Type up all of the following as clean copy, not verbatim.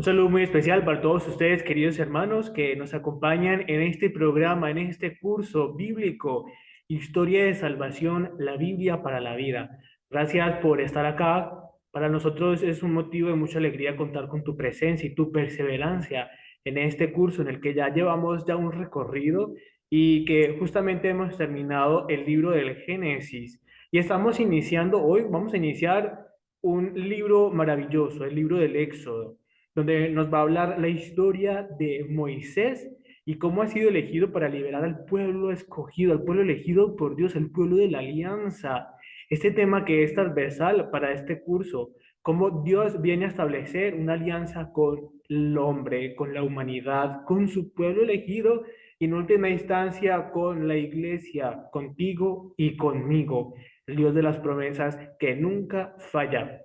Un saludo muy especial para todos ustedes, queridos hermanos, que nos acompañan en este programa, en este curso bíblico, Historia de Salvación, la Biblia para la vida. Gracias por estar acá. Para nosotros es un motivo de mucha alegría contar con tu presencia y tu perseverancia en este curso en el que ya llevamos ya un recorrido y que justamente hemos terminado el libro del Génesis. Y estamos iniciando hoy, vamos a iniciar un libro maravilloso, el libro del Éxodo, donde nos va a hablar la historia de Moisés y cómo ha sido elegido para liberar al pueblo escogido, al pueblo elegido por Dios, el pueblo de la alianza. Este tema que es transversal para este curso, cómo Dios viene a establecer una alianza con el hombre, con la humanidad, con su pueblo elegido y en última instancia con la iglesia, contigo y conmigo, el Dios de las promesas que nunca falla.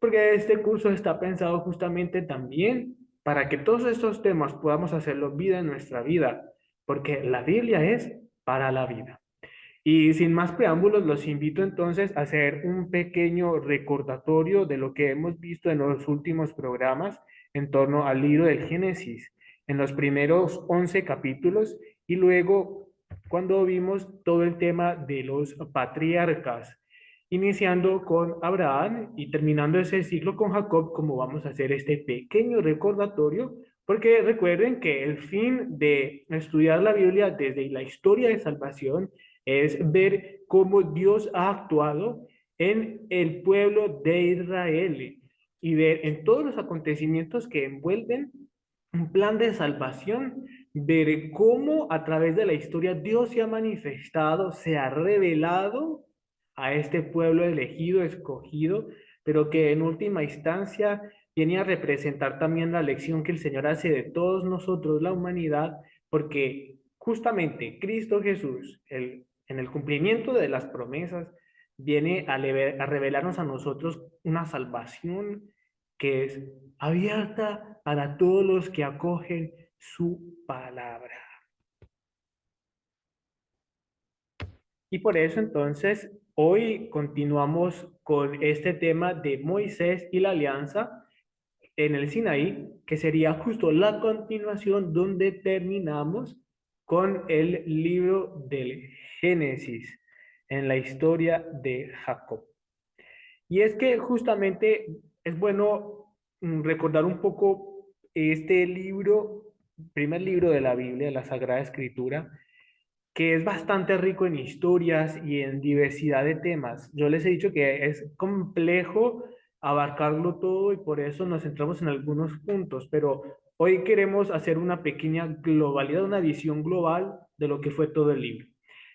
Porque este curso está pensado justamente también para que todos estos temas podamos hacerlo vida en nuestra vida, porque la Biblia es para la vida. Y sin más preámbulos, los invito entonces a hacer un pequeño recordatorio de lo que hemos visto en los últimos programas en torno al libro del Génesis, en los primeros 11 capítulos y luego cuando vimos todo el tema de los patriarcas, iniciando con Abraham y terminando ese ciclo con Jacob, como vamos a hacer este pequeño recordatorio, porque recuerden que el fin de estudiar la Biblia desde la historia de salvación es ver cómo Dios ha actuado en el pueblo de Israel y ver en todos los acontecimientos que envuelven un plan de salvación, ver cómo a través de la historia Dios se ha manifestado, se ha revelado a este pueblo elegido, escogido, pero que en última instancia viene a representar también la lección que el Señor hace de todos nosotros, la humanidad, porque justamente Cristo Jesús, en el cumplimiento de las promesas, viene a revelarnos a nosotros una salvación que es abierta para todos los que acogen su palabra. Y por eso entonces hoy continuamos con este tema de Moisés y la alianza en el Sinaí, que sería justo la continuación donde terminamos con el libro del Génesis, en la historia de Jacob. Y es que justamente es bueno recordar un poco este libro, primer libro de la Biblia, de la Sagrada Escritura, que es bastante rico en historias y en diversidad de temas. Yo les he dicho que es complejo abarcarlo todo y por eso nos centramos en algunos puntos, pero hoy queremos hacer una pequeña globalidad, una visión global de lo que fue todo el libro.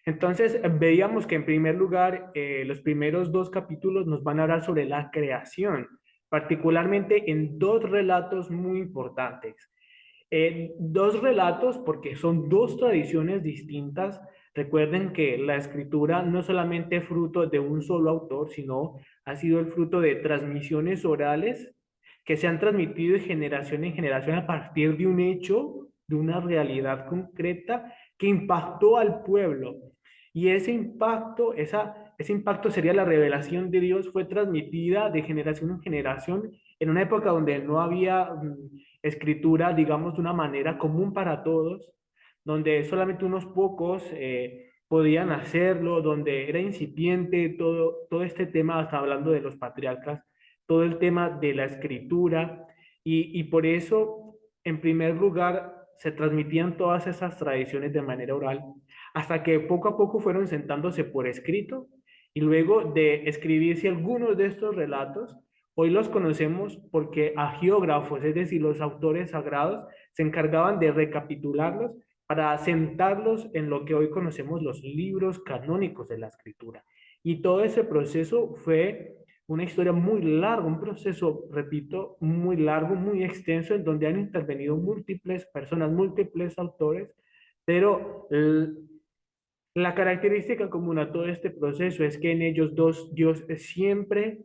Entonces, veíamos que en primer lugar, los primeros dos capítulos nos van a hablar sobre la creación, particularmente en dos relatos muy importantes. Dos relatos porque son dos tradiciones distintas. Recuerden que la escritura no es solamente fruto de un solo autor, sino ha sido el fruto de transmisiones orales que se han transmitido de generación en generación a partir de un hecho, de una realidad concreta que impactó al pueblo. Y ese impacto sería la revelación de Dios, fue transmitida de generación en generación en una época donde no había escritura, digamos, de una manera común para todos, donde solamente unos pocos podían hacerlo, donde era incipiente todo este tema, hasta hablando de los patriarcas, todo el tema de la escritura, y por eso, en primer lugar, se transmitían todas esas tradiciones de manera oral, hasta que poco a poco fueron sentándose por escrito, y luego de escribirse algunos de estos relatos, hoy los conocemos porque agiógrafos, es decir, los autores sagrados, se encargaban de recapitularlos para sentarlos en lo que hoy conocemos los libros canónicos de la escritura. Y todo ese proceso fue una historia muy larga, un proceso, repito, muy largo, muy extenso, en donde han intervenido múltiples personas, múltiples autores, pero la característica común a todo este proceso es que en ellos dos Dios siempre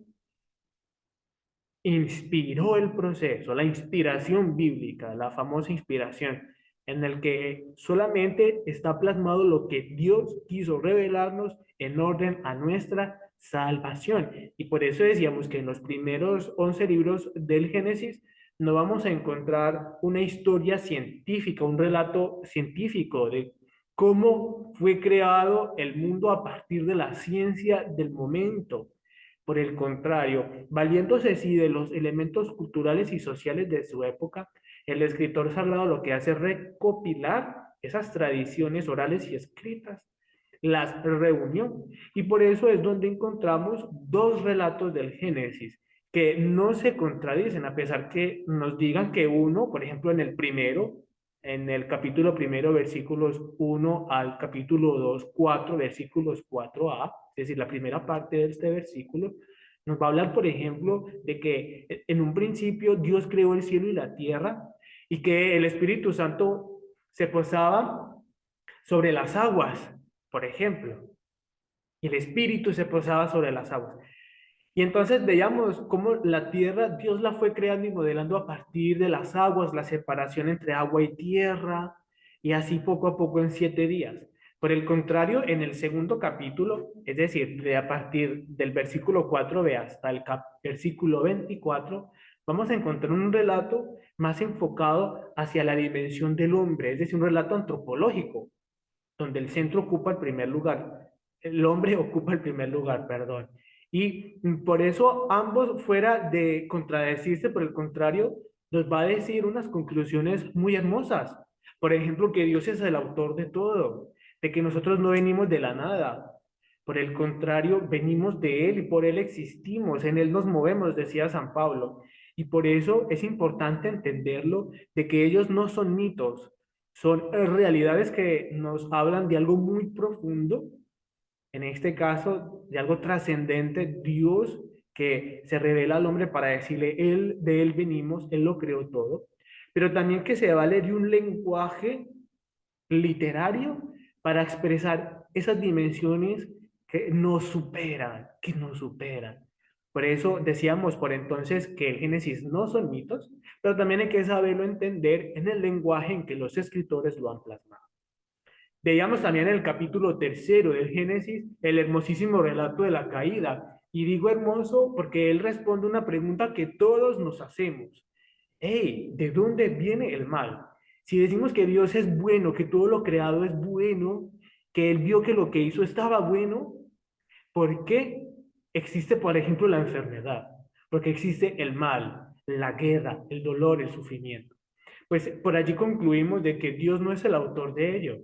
inspiró el proceso, la inspiración bíblica, la famosa inspiración, en el que solamente está plasmado lo que Dios quiso revelarnos en orden a nuestra salvación. Y por eso decíamos que en los primeros 11 libros del Génesis no vamos a encontrar una historia científica, un relato científico de cómo fue creado el mundo a partir de la ciencia del momento. Por el contrario, valiéndose sí de los elementos culturales y sociales de su época, el escritor sagrado lo que hace es recopilar esas tradiciones orales y escritas, las reunió. Y por eso es donde encontramos dos relatos del Génesis que no se contradicen, a pesar que nos digan que uno, por ejemplo, en el primero, en el capítulo primero, versículos 1 al capítulo 2 4 versículos 4a, es decir, la primera parte de este versículo, nos va a hablar, por ejemplo, de que en un principio Dios creó el cielo y la tierra y que el Espíritu Santo se posaba sobre las aguas, por ejemplo, y el Espíritu se posaba sobre las aguas. Y entonces veíamos cómo la tierra, Dios la fue creando y modelando a partir de las aguas, la separación entre agua y tierra, y así poco a poco en 7 días. Por el contrario, en el segundo capítulo, es decir, de a partir del versículo 4b hasta el versículo 24, vamos a encontrar un relato más enfocado hacia la dimensión del hombre, es decir, un relato antropológico, donde el centro ocupa el primer lugar, el hombre ocupa el primer lugar, perdón. Y por eso ambos, fuera de contradecirse, por el contrario, nos va a decir unas conclusiones muy hermosas. Por ejemplo, que Dios es el autor de todo, de que nosotros no venimos de la nada. Por el contrario, venimos de Él y por Él existimos, en Él nos movemos, decía San Pablo. Y por eso es importante entenderlo, de que ellos no son mitos, son realidades que nos hablan de algo muy profundo, en este caso de algo trascendente, Dios que se revela al hombre para decirle, él, de Él venimos, Él lo creó todo, pero también que se vale de un lenguaje literario para expresar esas dimensiones que nos superan, que nos superan. Por eso decíamos por entonces que el Génesis no son mitos, pero también hay que saberlo entender en el lenguaje en que los escritores lo han plasmado. Veíamos también en el capítulo tercero del Génesis el hermosísimo relato de la caída. Y digo hermoso porque él responde una pregunta que todos nos hacemos. Hey, ¿de dónde viene el mal? Si decimos que Dios es bueno, que todo lo creado es bueno, que Él vio que lo que hizo estaba bueno, ¿por qué existe, por ejemplo, la enfermedad? Porque existe el mal, la guerra, el dolor, el sufrimiento. Pues por allí concluimos de que Dios no es el autor de ello,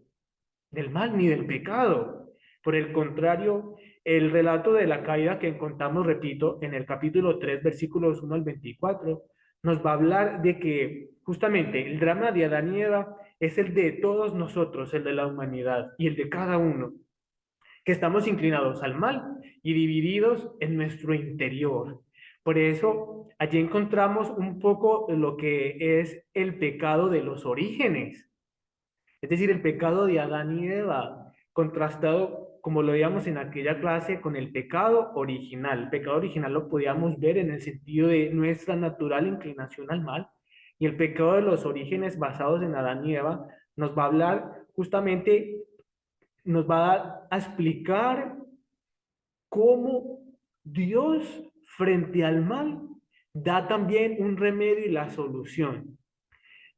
del mal ni del pecado. Por el contrario, el relato de la caída que encontramos, repito, en el capítulo 3 versículos 1 al 24 nos va a hablar de que justamente el drama de Adán y Eva es el de todos nosotros, el de la humanidad y el de cada uno, que estamos inclinados al mal y divididos en nuestro interior. Por eso, allí encontramos un poco lo que es el pecado de los orígenes, es decir, el pecado de Adán y Eva, contrastado, como lo veíamos en aquella clase, con el pecado original. El pecado original lo podíamos ver en el sentido de nuestra natural inclinación al mal, y el pecado de los orígenes basados en Adán y Eva nos va a hablar justamente, nos va a explicar cómo Dios frente al mal da también un remedio y la solución.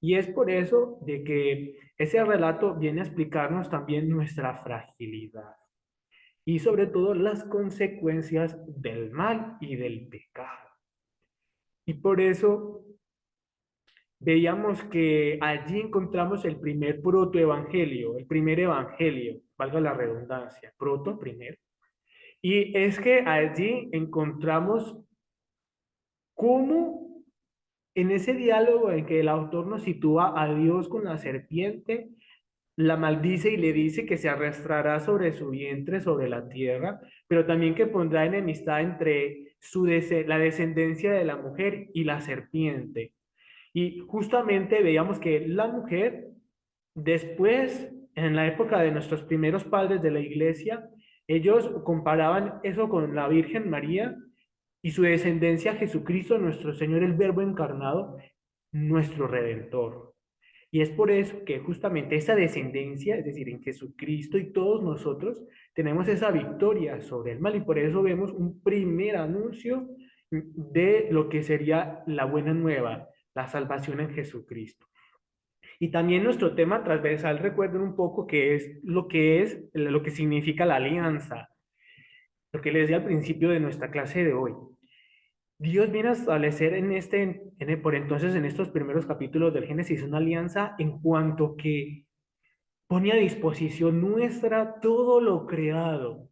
Y es por eso de que ese relato viene a explicarnos también nuestra fragilidad y sobre todo las consecuencias del mal y del pecado. Y por eso veíamos que allí encontramos el primer protoevangelio, el primer evangelio, valga la redundancia, proto, primero. Y es que allí encontramos cómo en ese diálogo en que el autor nos sitúa a Dios con la serpiente, la maldice y le dice que se arrastrará sobre su vientre, sobre la tierra, pero también que pondrá enemistad entre la descendencia de la mujer y la serpiente. Y justamente veíamos que la mujer, después, en la época de nuestros primeros padres de la iglesia, ellos comparaban eso con la Virgen María y su descendencia a Jesucristo, nuestro Señor, el Verbo encarnado, nuestro Redentor. Y es por eso que justamente esa descendencia, es decir, en Jesucristo y todos nosotros, tenemos esa victoria sobre el mal y por eso vemos un primer anuncio de lo que sería la buena nueva, la salvación en Jesucristo. Y también nuestro tema transversal, recuerden un poco que es lo que significa la alianza, lo que les decía al principio de nuestra clase de hoy. Dios viene a establecer por entonces en estos primeros capítulos del Génesis una alianza en cuanto que pone a disposición nuestra todo lo creado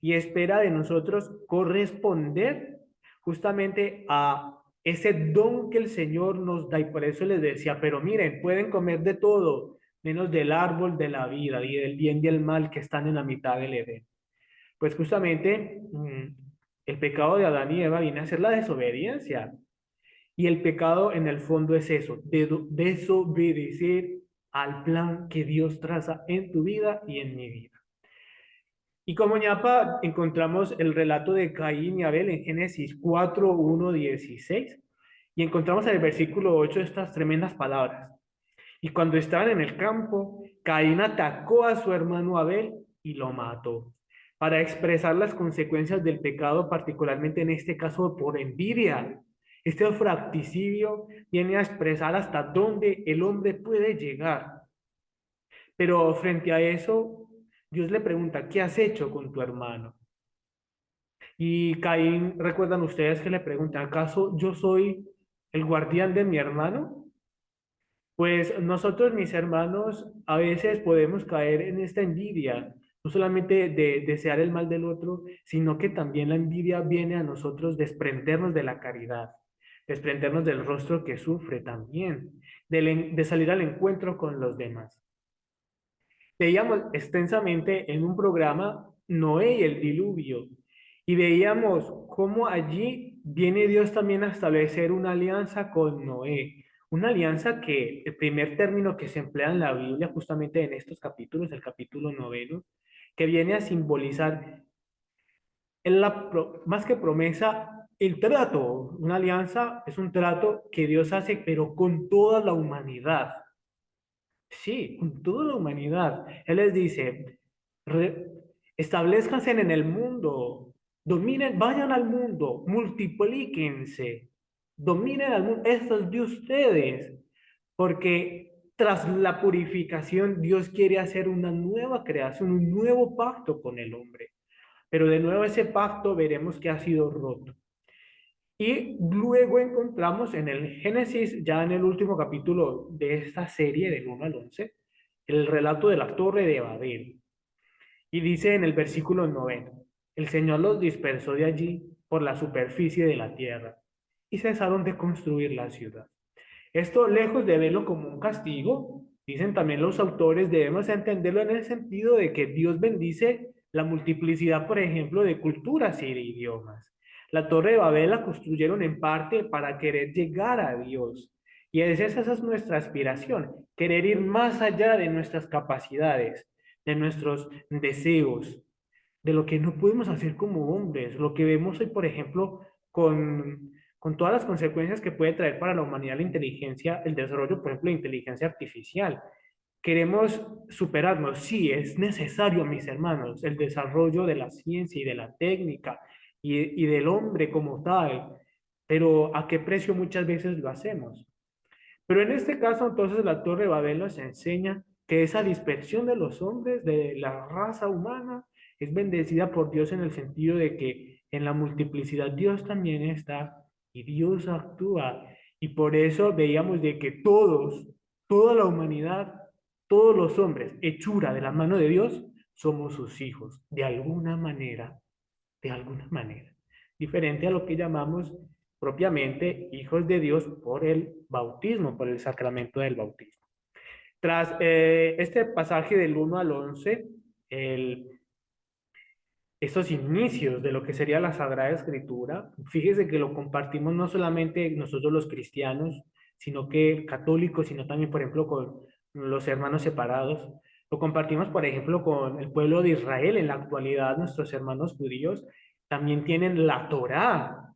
y espera de nosotros corresponder justamente a ese don que el Señor nos da. Y por eso les decía, pero miren, pueden comer de todo, menos del árbol de la vida y del bien y el mal que están en la mitad del Edén. Pues justamente el pecado de Adán y Eva viene a ser la desobediencia. Y el pecado en el fondo es eso, desobedecer al plan que Dios traza en tu vida y en mi vida. Y como ñapa, encontramos el relato de Caín y Abel en Génesis 4, 1, 16. Y encontramos en el versículo 8 estas tremendas palabras. Y cuando estaban en el campo, Caín atacó a su hermano Abel y lo mató, para expresar las consecuencias del pecado, particularmente en este caso por envidia. Este fracticidio viene a expresar hasta dónde el hombre puede llegar. Pero frente a eso, Dios le pregunta, ¿qué has hecho con tu hermano? Y Caín, ¿recuerdan ustedes que le pregunta, ¿acaso yo soy el guardián de mi hermano? Pues nosotros, mis hermanos, a veces podemos caer en esta envidia, no solamente de desear el mal del otro, sino que también la envidia viene a nosotros desprendernos de la caridad, desprendernos del rostro que sufre también, de salir al encuentro con los demás. Veíamos extensamente en un programa Noé y el diluvio, y veíamos cómo allí viene Dios también a establecer una alianza con Noé, una alianza que el primer término que se emplea en la Biblia justamente en estos capítulos, el capítulo noveno, que viene a simbolizar más que promesa, el trato. Una alianza es un trato que Dios hace, pero con toda la humanidad. Sí, con toda la humanidad. Él les dice, re- establezcanse en el mundo, dominen, vayan al mundo, multiplíquense, dominen al mundo. Esto es de ustedes, porque tras la purificación Dios quiere hacer una nueva creación, un nuevo pacto con el hombre. Pero de nuevo ese pacto veremos que ha sido roto. Y luego encontramos en el Génesis, ya en el último capítulo de esta serie, del 1 al 11, el relato de la Torre de Babel. Y dice en el versículo 9, el Señor los dispersó de allí por la superficie de la tierra y cesaron de construir la ciudad. Esto, lejos de verlo como un castigo, dicen también los autores, debemos entenderlo en el sentido de que Dios bendice la multiplicidad, por ejemplo, de culturas y de idiomas. La Torre de Babel la construyeron en parte para querer llegar a Dios. Y esa es nuestra aspiración, querer ir más allá de nuestras capacidades, de nuestros deseos, de lo que no podemos hacer como hombres. Lo que vemos hoy, por ejemplo, con todas las consecuencias que puede traer para la humanidad la inteligencia, el desarrollo, por ejemplo, de inteligencia artificial. Queremos superarnos, sí, es necesario, mis hermanos, el desarrollo de la ciencia y de la técnica y del hombre como tal, pero ¿a qué precio muchas veces lo hacemos? Pero en este caso, entonces, la Torre de Babel nos enseña que esa dispersión de los hombres, de la raza humana, es bendecida por Dios en el sentido de que en la multiplicidad Dios también está y Dios actúa. Y por eso veíamos de que todos, toda la humanidad, todos los hombres, hechura de la mano de Dios, somos sus hijos, de alguna manera. Diferente a lo que llamamos propiamente hijos de Dios por el bautismo, por el sacramento del bautismo. Tras este pasaje del 1 al 11, el, estos inicios de lo que sería la Sagrada Escritura, fíjese que lo compartimos no solamente nosotros los cristianos, sino que católicos, sino también, por ejemplo, con los hermanos separados. Lo compartimos, por ejemplo, con el pueblo de Israel. En la actualidad, nuestros hermanos judíos también tienen la Torá,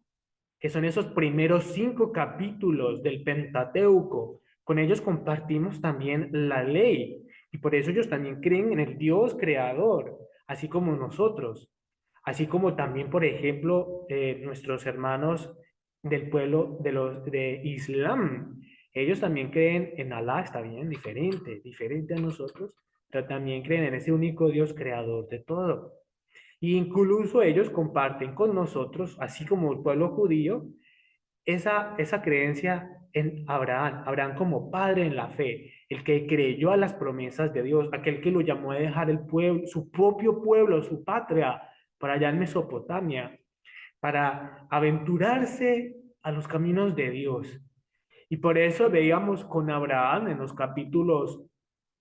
que son esos primeros 5 capítulos del Pentateuco. Con ellos compartimos también la ley y por eso ellos también creen en el Dios creador, así como nosotros, así como también, por ejemplo, nuestros hermanos del pueblo de Islam. Ellos también creen en Alá, está bien, diferente a nosotros, pero también creen en ese único Dios creador de todo. Y incluso ellos comparten con nosotros, así como el pueblo judío, esa creencia en Abraham, Abraham como padre en la fe, el que creyó a las promesas de Dios, aquel que lo llamó a dejar el pueblo, su propio pueblo, su patria, para allá en Mesopotamia, para aventurarse a los caminos de Dios. Y por eso veíamos con Abraham en los capítulos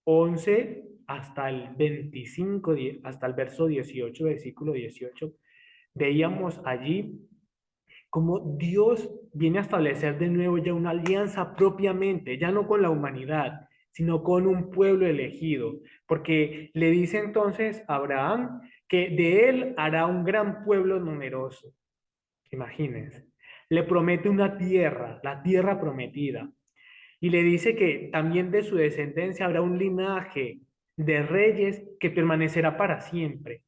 11 hasta el 25, hasta el verso 18, versículo 18, veíamos allí cómo Dios viene a establecer de nuevo ya una alianza propiamente, ya no con la humanidad, sino con un pueblo elegido, porque le dice entonces a Abraham que de él hará un gran pueblo numeroso. Imagínense. Le promete una tierra, la tierra prometida. Y le dice que también de su descendencia habrá un linaje de reyes que permanecerá para siempre.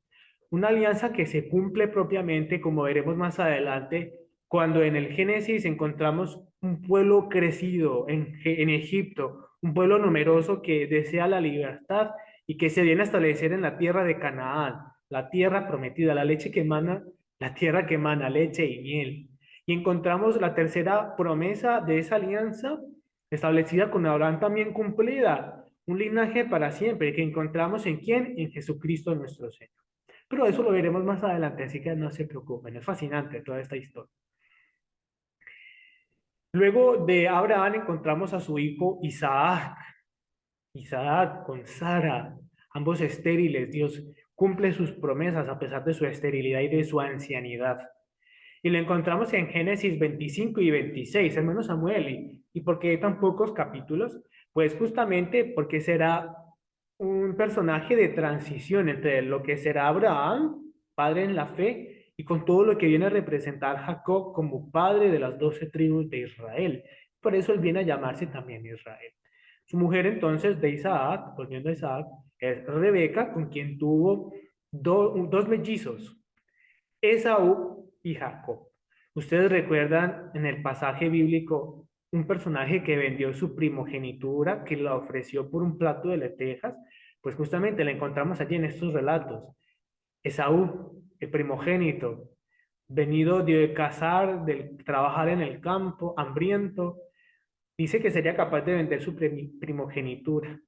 Una alianza que se cumple propiamente, como veremos más adelante, cuando en el Génesis encontramos un pueblo crecido en Egipto, un pueblo numeroso que desea la libertad y que se viene a establecer en la tierra de Canaán, la tierra prometida, la leche que emana, la tierra que emana leche y miel. Y encontramos la tercera promesa de esa alianza establecida con Abraham también cumplida, un linaje para siempre que encontramos en quién, en Jesucristo nuestro Señor. Pero eso lo veremos más adelante, así que no se preocupen, es fascinante toda esta historia. Luego de Abraham encontramos a su hijo Isaac, Isaac con Sara, ambos estériles. Dios cumple sus promesas a pesar de su esterilidad y de su ancianidad. Y lo encontramos en Génesis 25 y 26, hermano Samuel. ¿Y por qué tan pocos capítulos? Pues justamente porque será un personaje de transición entre lo que será Abraham, padre en la fe, y con todo lo que viene a representar Jacob como padre de las 12 tribus de Israel. Por eso él viene a llamarse también Israel. Su mujer entonces de Isaac, volviendo a Isaac, es Rebeca, con quien tuvo dos mellizos, Esaú y Jacob. Ustedes recuerdan en el pasaje bíblico un personaje que vendió su primogenitura, que la ofreció por un plato de lentejas, pues justamente la encontramos allí en estos relatos. Esaú, el primogénito, venido de cazar, de trabajar en el campo, hambriento, dice que sería capaz de vender su primogenitura.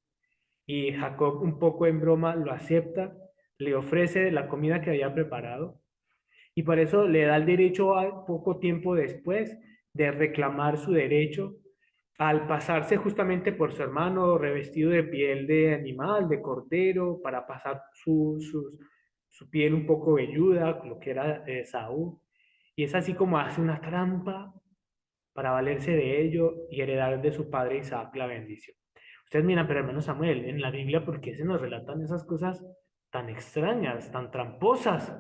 Y Jacob, un poco en broma, lo acepta, le ofrece la comida que había preparado y por eso le da el derecho a poco tiempo después de reclamar su derecho al pasarse justamente por su hermano revestido de piel de animal, de cordero, para pasar su piel un poco velluda, lo que era Saúl. Y es así como hace una trampa para valerse de ello y heredar de su padre Isaac la bendición. Ustedes miran, pero hermano Samuel, en la Biblia, ¿por qué se nos relatan esas cosas tan extrañas, tan tramposas?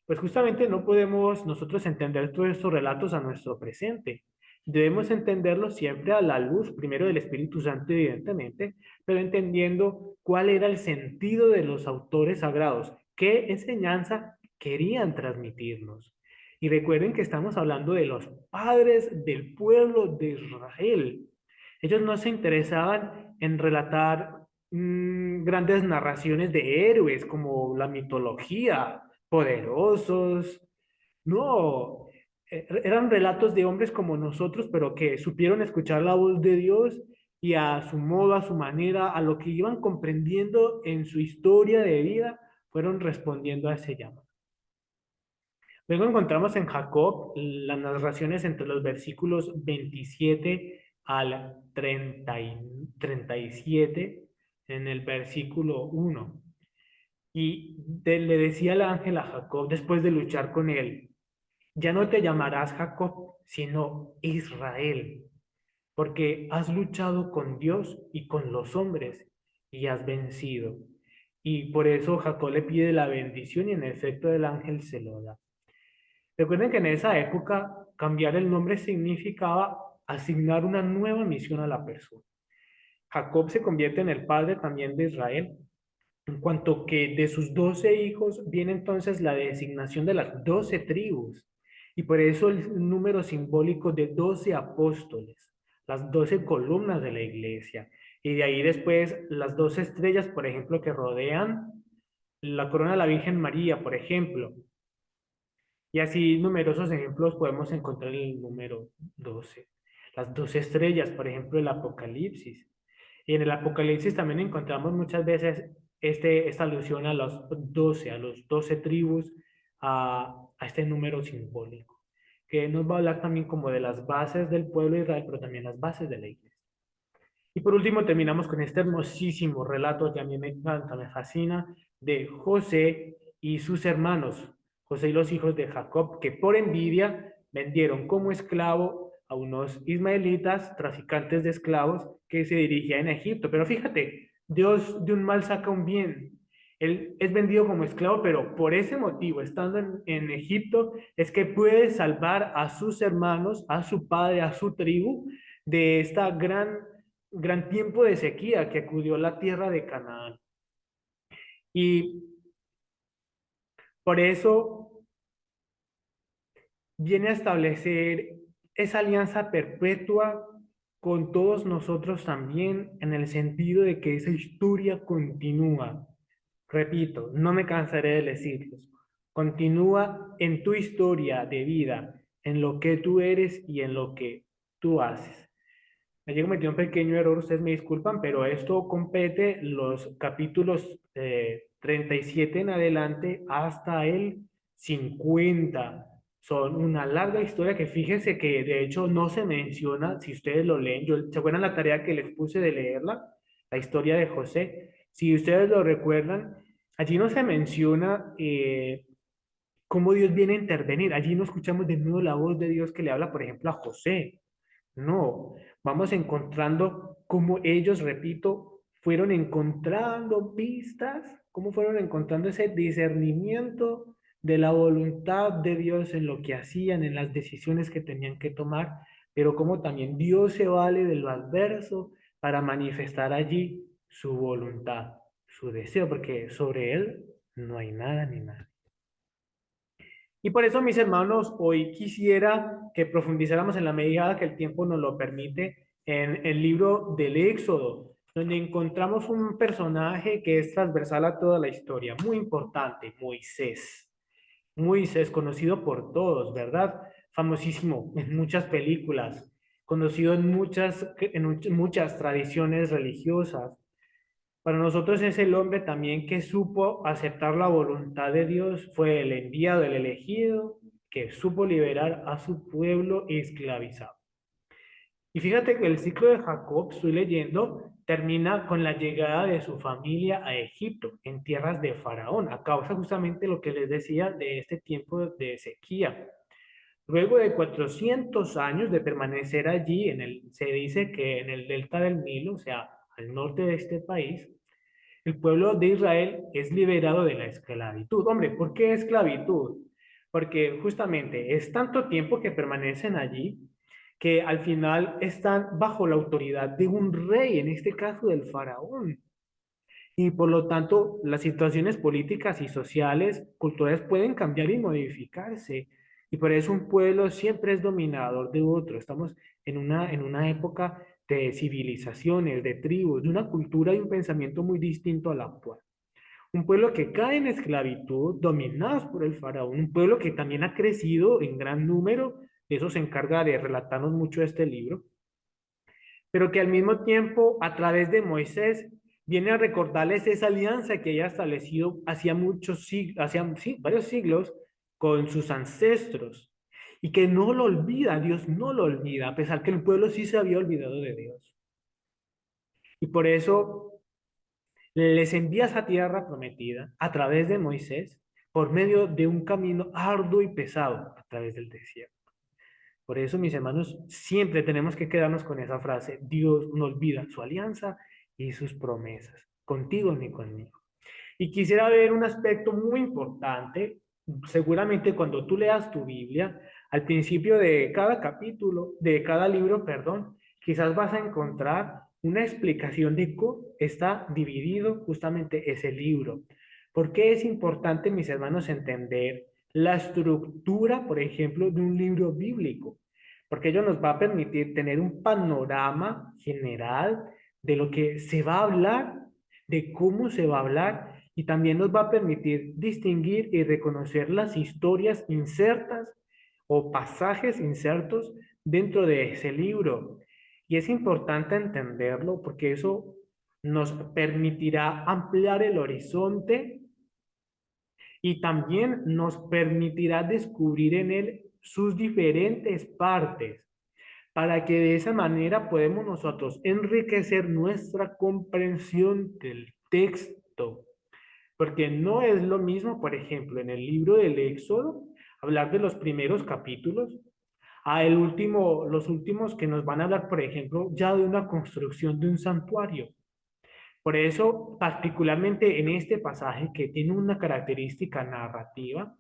Pues justamente no podemos nosotros entender todos estos relatos a nuestro presente. Debemos entenderlos siempre a la luz, primero del Espíritu Santo, evidentemente, pero entendiendo cuál era el sentido de los autores sagrados, qué enseñanza querían transmitirnos. Y recuerden que estamos hablando de los padres del pueblo de Israel. Ellos no se interesaban en relatar grandes narraciones de héroes como la mitología, poderosos. No, eran relatos de hombres como nosotros, pero que supieron escuchar la voz de Dios y a su modo, a su manera, a lo que iban comprendiendo en su historia de vida, fueron respondiendo a ese llamado. Luego encontramos en Jacob las narraciones entre los versículos 27 al 37, en el versículo 1. Le decía el ángel a Jacob después de luchar con él, ya no te llamarás Jacob, sino Israel, porque has luchado con Dios y con los hombres y has vencido. Y por eso Jacob le pide la bendición y en efecto el ángel se lo da. Recuerden que en esa época cambiar el nombre significaba asignar una nueva misión a la persona. Jacob se convierte en el padre también de Israel, en cuanto que de sus 12 hijos viene entonces la designación de las 12 tribus. Y por eso el número simbólico de 12 apóstoles, las 12 columnas de la iglesia. Y de ahí después las 12 estrellas, por ejemplo, que rodean la corona de la Virgen María, por ejemplo. Y así numerosos ejemplos podemos encontrar en el número 12. Las 12 estrellas, por ejemplo, el Apocalipsis. Y en el Apocalipsis también encontramos muchas veces esta alusión a los 12 tribus, a este número simbólico, que nos va a hablar también como de las bases del pueblo de Israel, pero también las bases de la iglesia. Y por último terminamos con este hermosísimo relato que a mí me encanta, me fascina, de José y sus hermanos, José y los hijos de Jacob, que por envidia vendieron como esclavo a unos ismaelitas, traficantes de esclavos, que se dirigían a Egipto. Pero fíjate, Dios de un mal saca un bien. Él es vendido como esclavo, pero por ese motivo, estando en Egipto, es que puede salvar a sus hermanos, a su padre, a su tribu, de esta gran tiempo de sequía que acudió la tierra de Canaán. Y por eso viene a establecer esa alianza perpetua con todos nosotros también, en el sentido de que esa historia continúa. Repito, no me cansaré de decirlos. Continúa en tu historia de vida, en lo que tú eres y en lo que tú haces. Allí cometí un pequeño error, ustedes me disculpan, pero esto compete los capítulos 37 en adelante hasta el 50. Son una larga historia que fíjense que de hecho no se menciona, si ustedes lo leen, ¿se acuerdan la tarea que les puse de leerla? La historia de José. Si ustedes lo recuerdan, allí no se menciona cómo Dios viene a intervenir. Allí no escuchamos de nuevo la voz de Dios que le habla, por ejemplo, a José. No, vamos encontrando cómo ellos, repito, fueron encontrando pistas, cómo fueron encontrando ese discernimiento de la voluntad de Dios en lo que hacían, en las decisiones que tenían que tomar, pero cómo también Dios se vale de lo adverso para manifestar allí su voluntad, su deseo, porque sobre él no hay nada ni nada. Y por eso, mis hermanos, hoy quisiera que profundizáramos en la medida que el tiempo nos lo permite en el libro del Éxodo, donde encontramos un personaje que es transversal a toda la historia, muy importante, Moisés. Moisés, conocido por todos, ¿verdad? Famosísimo en muchas películas, conocido en muchas tradiciones religiosas. Para nosotros es el hombre también que supo aceptar la voluntad de Dios, fue el enviado, el elegido, que supo liberar a su pueblo esclavizado. Y fíjate que el ciclo de Jacob, estoy leyendo, termina con la llegada de su familia a Egipto, en tierras de Faraón, a causa justamente lo que les decía de este tiempo de sequía. Luego de 400 años de permanecer allí, se dice que en el delta del Nilo, o sea, al norte de este país, el pueblo de Israel es liberado de la esclavitud. Hombre, ¿por qué esclavitud? Porque justamente es tanto tiempo que permanecen allí que al final están bajo la autoridad de un rey, en este caso del faraón. Y por lo tanto, las situaciones políticas y sociales, culturales pueden cambiar y modificarse. Y por eso un pueblo siempre es dominador de otro. Estamos en una época de civilizaciones, de tribus, de una cultura y un pensamiento muy distinto al actual. Un pueblo que cae en esclavitud, dominados por el faraón, un pueblo que también ha crecido en gran número, de eso se encarga de relatarnos mucho este libro, pero que al mismo tiempo, a través de Moisés, viene a recordarles esa alianza que ella establecido hacía muchos siglos, hacía sí, varios siglos con sus ancestros, y que no lo olvida, Dios no lo olvida, a pesar que el pueblo sí se había olvidado de Dios. Y por eso les envía esa tierra prometida a través de Moisés por medio de un camino arduo y pesado a través del desierto. Por eso, mis hermanos, siempre tenemos que quedarnos con esa frase: Dios no olvida su alianza y sus promesas, contigo ni conmigo. Y quisiera ver un aspecto muy importante. Seguramente cuando tú leas tu Biblia, al principio de cada capítulo, de cada libro, perdón, quizás vas a encontrar una explicación de cómo está dividido justamente ese libro. ¿Por qué es importante, mis hermanos, entender la estructura, por ejemplo, de un libro bíblico, porque ello nos va a permitir tener un panorama general de lo que se va a hablar, de cómo se va a hablar, y también nos va a permitir distinguir y reconocer las historias insertas o pasajes insertos dentro de ese libro. Y es importante entenderlo porque eso nos permitirá ampliar el horizonte y también nos permitirá descubrir en él sus diferentes partes, para que de esa manera podemos nosotros enriquecer nuestra comprensión del texto. Porque no es lo mismo, por ejemplo, en el libro del Éxodo, hablar de los primeros capítulos, a los últimos que nos van a hablar, por ejemplo, ya de una construcción de un santuario. Por eso, particularmente en este pasaje que tiene una característica narrativa,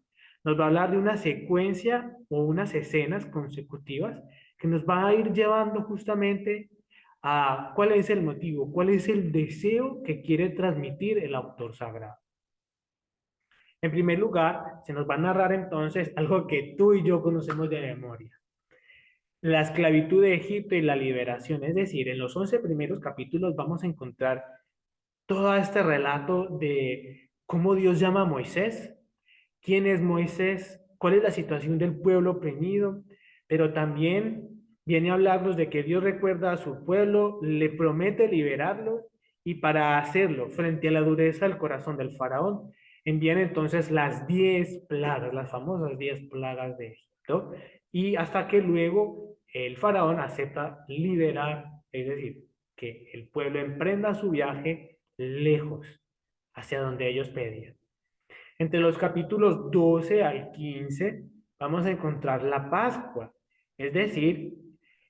nos va a hablar de una secuencia o unas escenas consecutivas que nos va a ir llevando justamente a cuál es el motivo, cuál es el deseo que quiere transmitir el autor sagrado. En primer lugar, se nos va a narrar entonces algo que tú y yo conocemos de memoria: la esclavitud de Egipto y la liberación. Es decir, en los 11 primeros capítulos vamos a encontrar todo este relato de cómo Dios llama a Moisés, quién es Moisés, cuál es la situación del pueblo oprimido, pero también viene a hablarnos de que Dios recuerda a su pueblo, le promete liberarlo, y para hacerlo, frente a la dureza del corazón del faraón, envían entonces las 10 plagas, las famosas 10 plagas de Egipto, y hasta que luego el faraón acepta liberar, es decir, que el pueblo emprenda su viaje lejos, hacia donde ellos pedían. Entre los capítulos 12 al 15 vamos a encontrar la Pascua, es decir,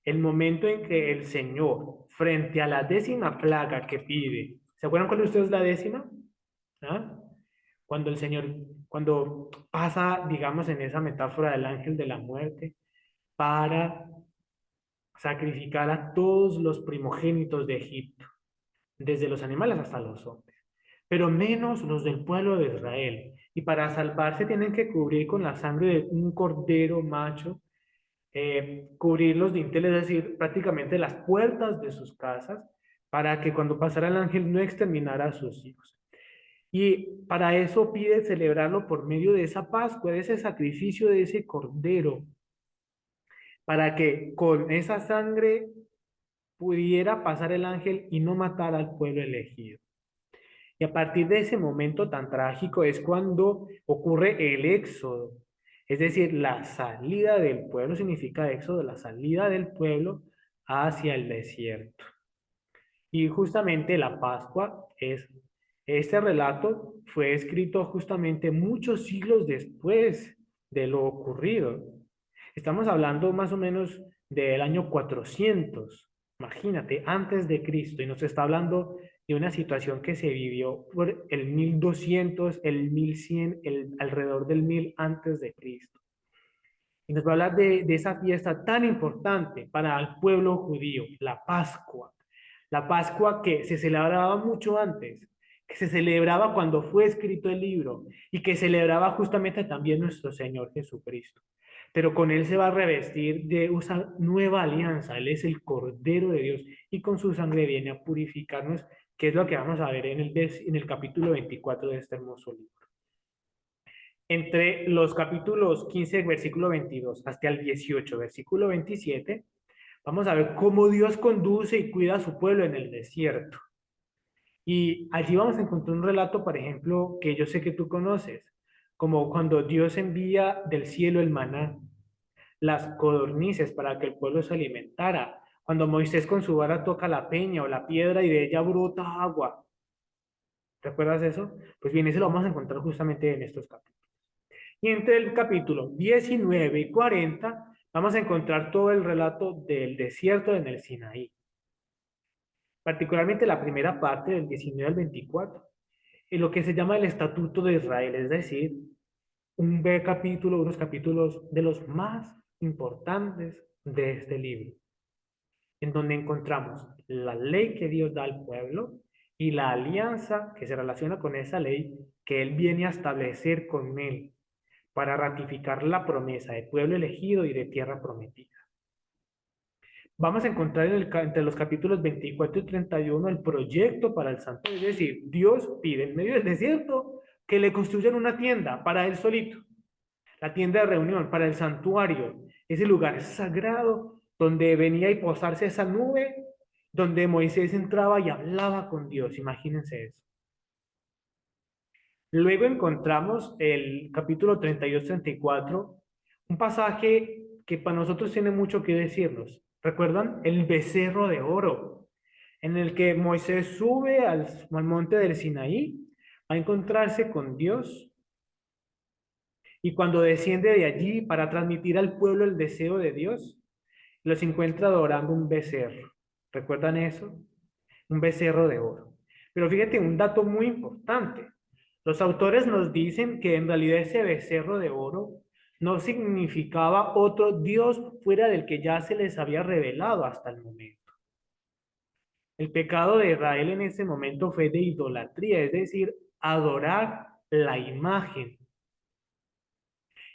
el momento en que el Señor, frente a la 10ª plaga que pide, ¿se acuerdan cuál de ustedes es la 10ª? ¿Ah? Cuando el Señor, cuando pasa, digamos, en esa metáfora del ángel de la muerte, para sacrificar a todos los primogénitos de Egipto, desde los animales hasta los hombres, pero menos los del pueblo de Israel. Y para salvarse tienen que cubrir con la sangre de un cordero macho, cubrir los dinteles, es decir, prácticamente las puertas de sus casas, para que cuando pasara el ángel no exterminara a sus hijos. Y para eso pide celebrarlo por medio de esa Pascua, de ese sacrificio de ese cordero, para que con esa sangre pudiera pasar el ángel y no matar al pueblo elegido. Y a partir de ese momento tan trágico es cuando ocurre el éxodo, es decir, la salida del pueblo. Significa éxodo, la salida del pueblo hacia el desierto. Y justamente la Pascua es, este relato fue escrito justamente muchos siglos después de lo ocurrido. Estamos hablando más o menos del año 400, imagínate, antes de Cristo, y nos está hablando de una situación que se vivió por el 1200, el 1100, alrededor del 1000 antes de Cristo. Y nos va a hablar de esa fiesta tan importante para el pueblo judío, la Pascua. La Pascua que se celebraba mucho antes, que se celebraba cuando fue escrito el libro y que celebraba justamente también nuestro Señor Jesucristo. Pero con Él se va a revestir de una nueva alianza. Él es el Cordero de Dios y con su sangre viene a purificarnos, que es lo que vamos a ver en el capítulo 24 de este hermoso libro. Entre los capítulos 15, versículo 22, hasta el 18, versículo 27, vamos a ver cómo Dios conduce y cuida a su pueblo en el desierto. Y allí vamos a encontrar un relato, por ejemplo, que yo sé que tú conoces, como cuando Dios envía del cielo el maná, las codornices para que el pueblo se alimentara, cuando Moisés con su vara toca la peña o la piedra y de ella brota agua. ¿Recuerdas eso? Pues bien, eso lo vamos a encontrar justamente en estos capítulos. Y entre el capítulo 19 y 40 vamos a encontrar todo el relato del desierto en el Sinaí, particularmente la primera parte del 19 al 24, en lo que se llama el Estatuto de Israel, es decir, unos capítulos de los más importantes de este libro, en donde encontramos la ley que Dios da al pueblo y la alianza que se relaciona con esa ley que Él viene a establecer con él, para ratificar la promesa de pueblo elegido y de tierra prometida. Vamos a encontrar entre los capítulos 24 y 31 el proyecto para el santuario. Es decir, Dios pide en medio del desierto que le construyan una tienda para él solito, la tienda de reunión, para el santuario, ese lugar sagrado donde venía y posarse esa nube, donde Moisés entraba y hablaba con Dios. Imagínense eso. Luego encontramos el capítulo 32-34, un pasaje que para nosotros tiene mucho que decirnos. ¿Recuerdan? El becerro de oro, en el que Moisés sube al monte del Sinaí a encontrarse con Dios, y cuando desciende de allí para transmitir al pueblo el deseo de Dios, los encuentra adorando un becerro. ¿Recuerdan eso? Un becerro de oro. Pero fíjate, un dato muy importante. Los autores nos dicen que en realidad ese becerro de oro no significaba otro Dios fuera del que ya se les había revelado hasta el momento. El pecado de Israel en ese momento fue de idolatría, es decir, adorar la imagen.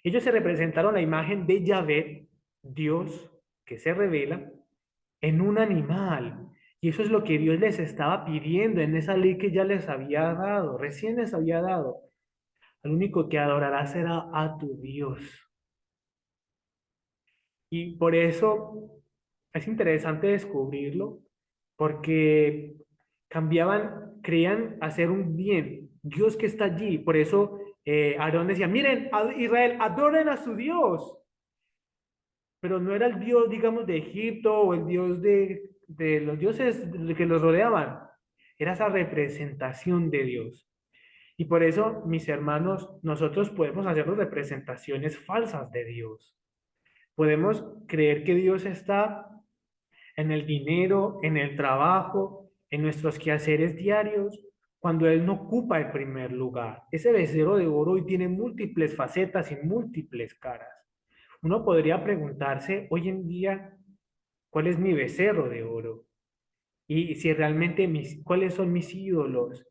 Ellos se representaron la imagen de Yahvé, Dios que se revela, en un animal. Y eso es lo que Dios les estaba pidiendo en esa ley que ya les había dado, recién les había dado. Al único que adorarás será a tu Dios. Y por eso es interesante descubrirlo, porque cambiaban, creían hacer un bien. Dios que está allí. Por eso Aarón decía, miren, Israel, adoren a su Dios. Pero no era el Dios, digamos, de Egipto o el Dios de los dioses que los rodeaban. Era esa representación de Dios. Y por eso, mis hermanos, nosotros podemos hacer representaciones falsas de Dios. Podemos creer que Dios está en el dinero, en el trabajo, en nuestros quehaceres diarios, cuando Él no ocupa el primer lugar. Ese becerro de oro hoy tiene múltiples facetas y múltiples caras. Uno podría preguntarse hoy en día, ¿cuál es mi becerro de oro? Y si realmente cuáles son mis ídolos.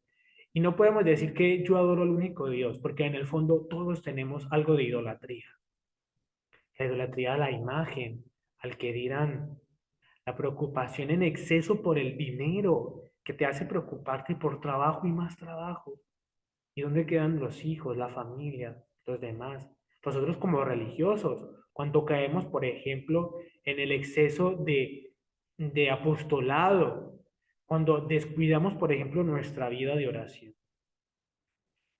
Y no podemos decir que yo adoro al único Dios, porque en el fondo todos tenemos algo de idolatría. La idolatría a la imagen, al que dirán, la preocupación en exceso por el dinero, que te hace preocuparte por trabajo y más trabajo. ¿Y dónde quedan los hijos, la familia, los demás? Nosotros como religiosos, cuando caemos, por ejemplo, en el exceso de apostolado, cuando descuidamos, por ejemplo, nuestra vida de oración.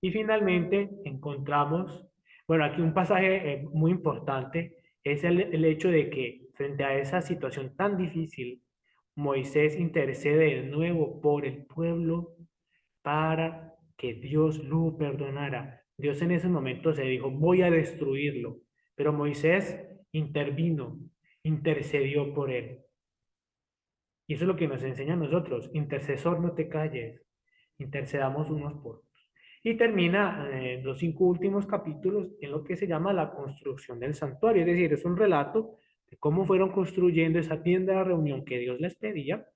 Y finalmente encontramos, bueno, aquí un pasaje muy importante es el hecho de que frente a esa situación tan difícil, Moisés intercede de nuevo por el pueblo para que Dios lo perdonara. Dios en ese momento se dijo, voy a destruirlo, pero Moisés intervino, intercedió por él. Y eso es lo que nos enseña a nosotros, intercesor, no te calles, intercedamos unos por otros. Y termina los 5 últimos capítulos en lo que se llama la construcción del santuario, es decir, es un relato de cómo fueron construyendo esa tienda de reunión que Dios les pedía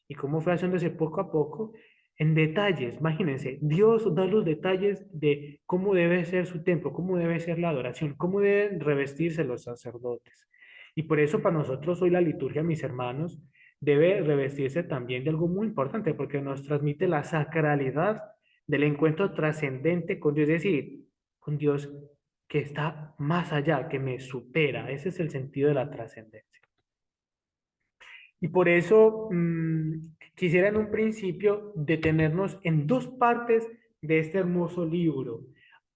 y cómo fue haciéndose poco a poco en detalles. Imagínense, Dios da los detalles de cómo debe ser su templo, cómo debe ser la adoración, cómo deben revestirse los sacerdotes. Y por eso para nosotros hoy la liturgia, mis hermanos, debe revestirse también de algo muy importante, porque nos transmite la sacralidad del encuentro trascendente con Dios, es decir, con Dios que está más allá, que me supera. Ese es el sentido de la trascendencia. Y por eso quisiera en un principio detenernos en dos partes de este hermoso libro.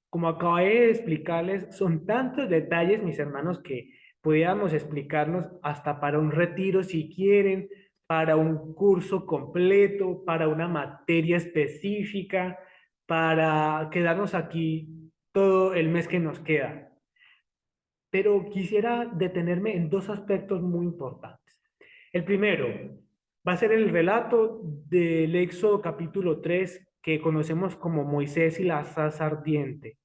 Como acabé de explicarles, son tantos detalles, mis hermanos, que pudiéramos explicarnos hasta para un retiro si quieren, para un curso completo, para una materia específica, para quedarnos aquí todo el mes que nos queda. Pero quisiera detenerme en dos aspectos muy importantes. El primero va a ser el relato del Éxodo capítulo 3 que conocemos como Moisés y la zarza ardiente.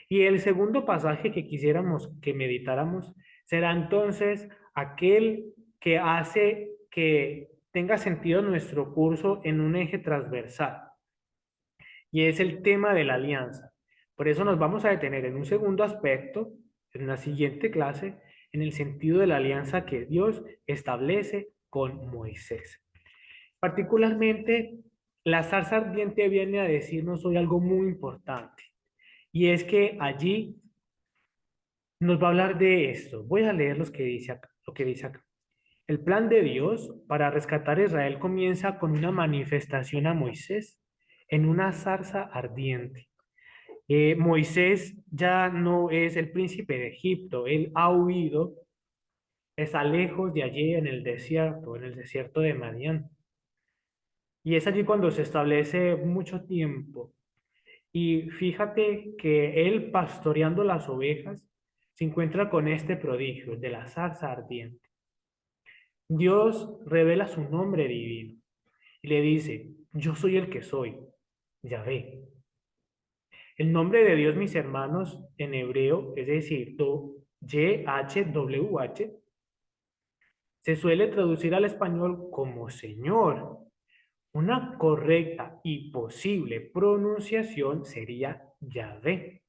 Y el segundo pasaje que quisiéramos que meditáramos será entonces aquel que hace que tenga sentido nuestro curso en un eje transversal. Y es el tema de la alianza. Por eso nos vamos a detener en un segundo aspecto, en la siguiente clase, en el sentido de la alianza que Dios establece con Moisés. Particularmente, la zarza ardiente viene a decirnos hoy algo muy importante, y es que allí nos va a hablar de esto. Voy a leer lo que dice acá. El plan de Dios para rescatar a Israel comienza con una manifestación a Moisés en una zarza ardiente. Moisés ya no es el príncipe de Egipto, él ha huido, está lejos de allí en el desierto de Madián. Y es allí cuando se establece mucho tiempo. Y fíjate que él pastoreando las ovejas se encuentra con este prodigio de la zarza ardiente. Dios revela su nombre divino y le dice, yo soy el que soy, Yahvé. El nombre de Dios, mis hermanos, en hebreo, es decir, YHWH, se suele traducir al español como Señor. Una correcta y posible pronunciación sería Yahvé.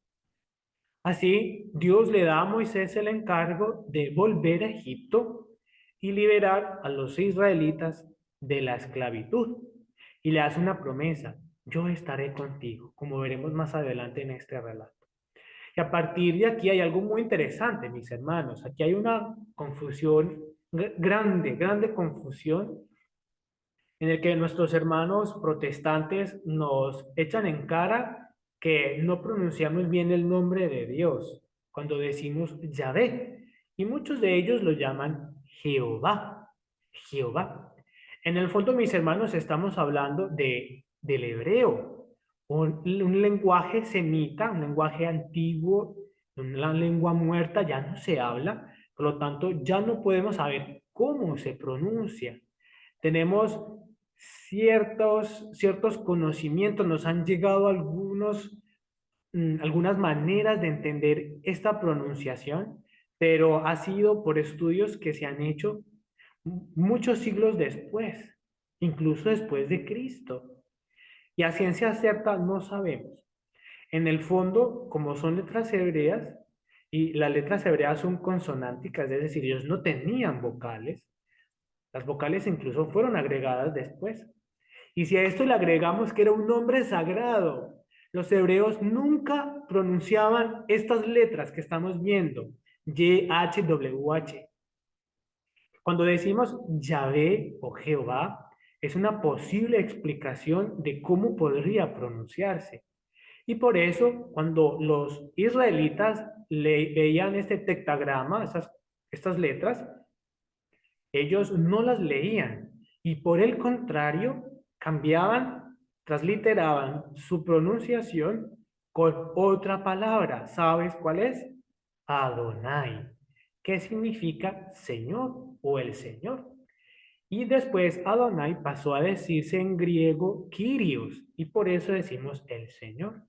Así, Dios le da a Moisés el encargo de volver a Egipto y liberar a los israelitas de la esclavitud. Y le hace una promesa, yo estaré contigo, como veremos más adelante en este relato. Y a partir de aquí hay algo muy interesante, mis hermanos. Aquí hay una confusión, grande confusión, en el que nuestros hermanos protestantes nos echan en cara que no pronunciamos bien el nombre de Dios cuando decimos Yahvé. Y muchos de ellos lo llaman Jehová. Jehová. En el fondo, mis hermanos, estamos hablando del hebreo, un lenguaje semita, un lenguaje antiguo, una lengua muerta, ya no se habla, por lo tanto, ya no podemos saber cómo se pronuncia. Tenemos ciertos conocimientos, nos han llegado algunas maneras de entender esta pronunciación, pero ha sido por estudios que se han hecho muchos siglos después, incluso después de Cristo. Y a ciencia cierta no sabemos. En el fondo, como son letras hebreas, y las letras hebreas son consonánticas, es decir, ellos no tenían vocales, las vocales incluso fueron agregadas después. Y si a esto le agregamos que era un nombre sagrado, los hebreos nunca pronunciaban estas letras que estamos viendo, YHWH. Cuando decimos Yahvé o Jehová, es una posible explicación de cómo podría pronunciarse. Y por eso, cuando los israelitas veían este tectagrama, estas letras, ellos no las leían y por el contrario cambiaban, transliteraban su pronunciación con otra palabra. ¿Sabes cuál es? Adonai, que significa Señor o el Señor. Y después Adonai pasó a decirse en griego Kyrios y por eso decimos el Señor.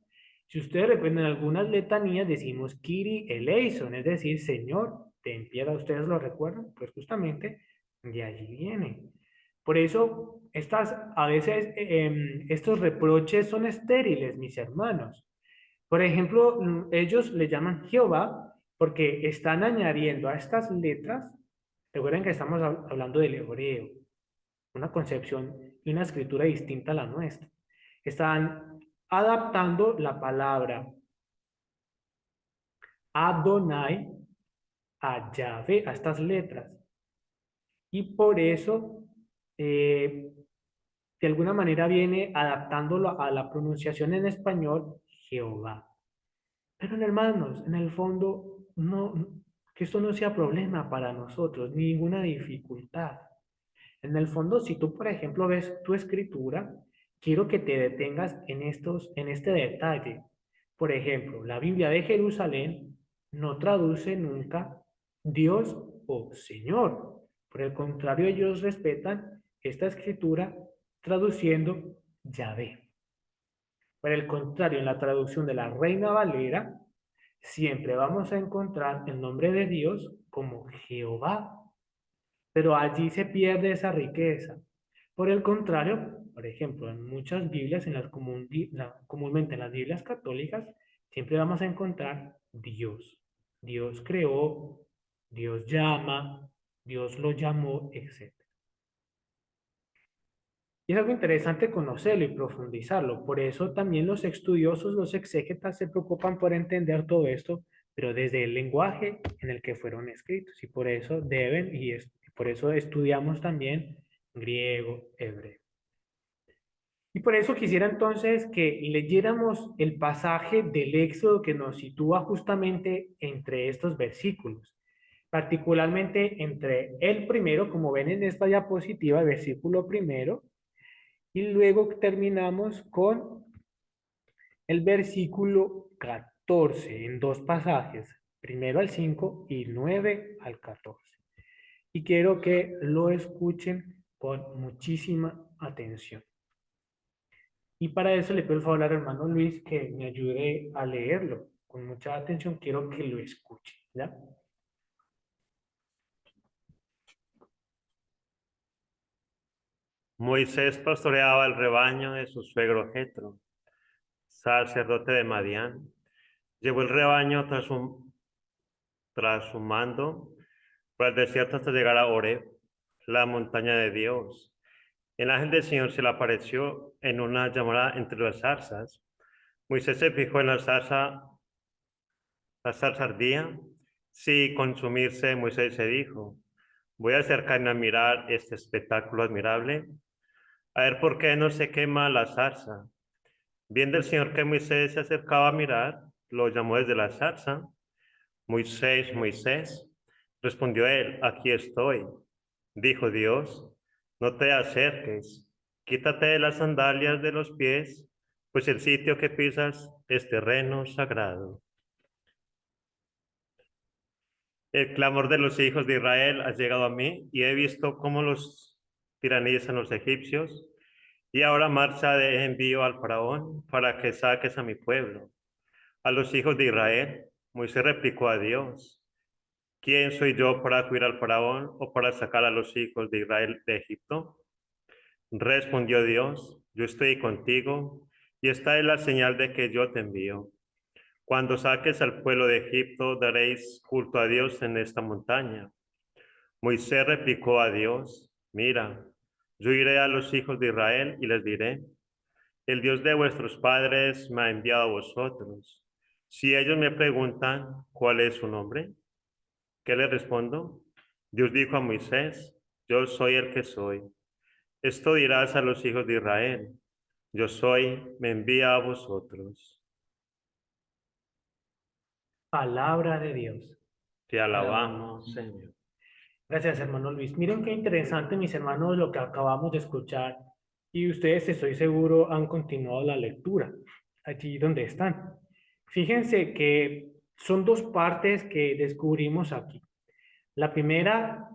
Si ustedes recuerdan en algunas letanías decimos Kyrie eleison, es decir, Señor, ten piedad. ¿Ustedes lo recuerdan? Pues justamente de allí viene. Por eso a veces estos reproches son estériles, mis hermanos. Por ejemplo, ellos le llaman Jehová porque están añadiendo a estas letras, recuerden que estamos hablando del hebreo, una concepción y una escritura distinta a la nuestra. Están adaptando la palabra Adonai a Yahvé, a estas letras. Y por eso, de alguna manera viene adaptándolo a la pronunciación en español, Jehová. Pero hermanos, en el fondo, que esto no sea problema para nosotros, ninguna dificultad. En el fondo, si tú, por ejemplo, ves tu escritura, quiero que te detengas en este detalle. Por ejemplo, la Biblia de Jerusalén no traduce nunca Dios o Señor. Por el contrario, ellos respetan esta escritura traduciendo Yahvé. Por el contrario, en la traducción de la Reina Valera, siempre vamos a encontrar el nombre de Dios como Jehová, pero allí se pierde esa riqueza. Por el contrario, por ejemplo, en muchas Biblias, comúnmente en las Biblias católicas, siempre vamos a encontrar Dios. Dios creó, Dios llama, Dios lo llamó, etc. Y es algo interesante conocerlo y profundizarlo. Por eso también los estudiosos, los exégetas, se preocupan por entender todo esto, pero desde el lenguaje en el que fueron escritos. Y por eso deben, por eso estudiamos también griego, hebreo. Y por eso quisiera entonces que leyéramos el pasaje del Éxodo que nos sitúa justamente entre estos versículos, particularmente entre el primero, como ven en esta diapositiva, versículo primero, y luego terminamos con el versículo 14 en dos pasajes, primero al 5 y 9 al 14. Y quiero que lo escuchen con muchísima atención. Y para eso le pido el favor al hermano Luis que me ayude a leerlo. Con mucha atención quiero que lo escuche, ¿ya? Moisés pastoreaba el rebaño de su suegro Jetro, sacerdote de Madián. Llevó el rebaño tras su mando por el desierto hasta llegar a Horeb, la montaña de Dios. El ángel del Señor se le apareció en una llamada entre las zarzas. Moisés se fijó en la zarza ardía. Sí, consumirse, Moisés se dijo, voy a acercarme a mirar este espectáculo admirable, a ver por qué no se quema la zarza. Viendo el Señor que Moisés se acercaba a mirar, lo llamó desde la zarza. Moisés, Moisés, respondió él, aquí estoy. Dijo Dios, no te acerques, quítate las sandalias de los pies, pues el sitio que pisas es terreno sagrado. El clamor de los hijos de Israel ha llegado a mí y he visto cómo los tiranizan los egipcios. Y ahora marcha de envío al faraón para que saques a mi pueblo, a los hijos de Israel. Moisés replicó a Dios, ¿quién soy yo para acudir al faraón o para sacar a los hijos de Israel de Egipto? Respondió Dios, yo estoy contigo y esta es la señal de que yo te envío. Cuando saques al pueblo de Egipto, daréis culto a Dios en esta montaña. Moisés replicó a Dios, mira, yo iré a los hijos de Israel y les diré, el Dios de vuestros padres me ha enviado a vosotros. Si ellos me preguntan, ¿cuál es su nombre? ¿Qué les respondo? Dios dijo a Moisés, yo soy el que soy. Esto dirás a los hijos de Israel, yo soy, me envía a vosotros. Palabra de Dios. Te alabamos, Señor. Gracias, hermano Luis. Miren qué interesante, mis hermanos, lo que acabamos de escuchar. Y ustedes, estoy seguro, han continuado la lectura allí donde están. Fíjense que son dos partes que descubrimos aquí. La primera,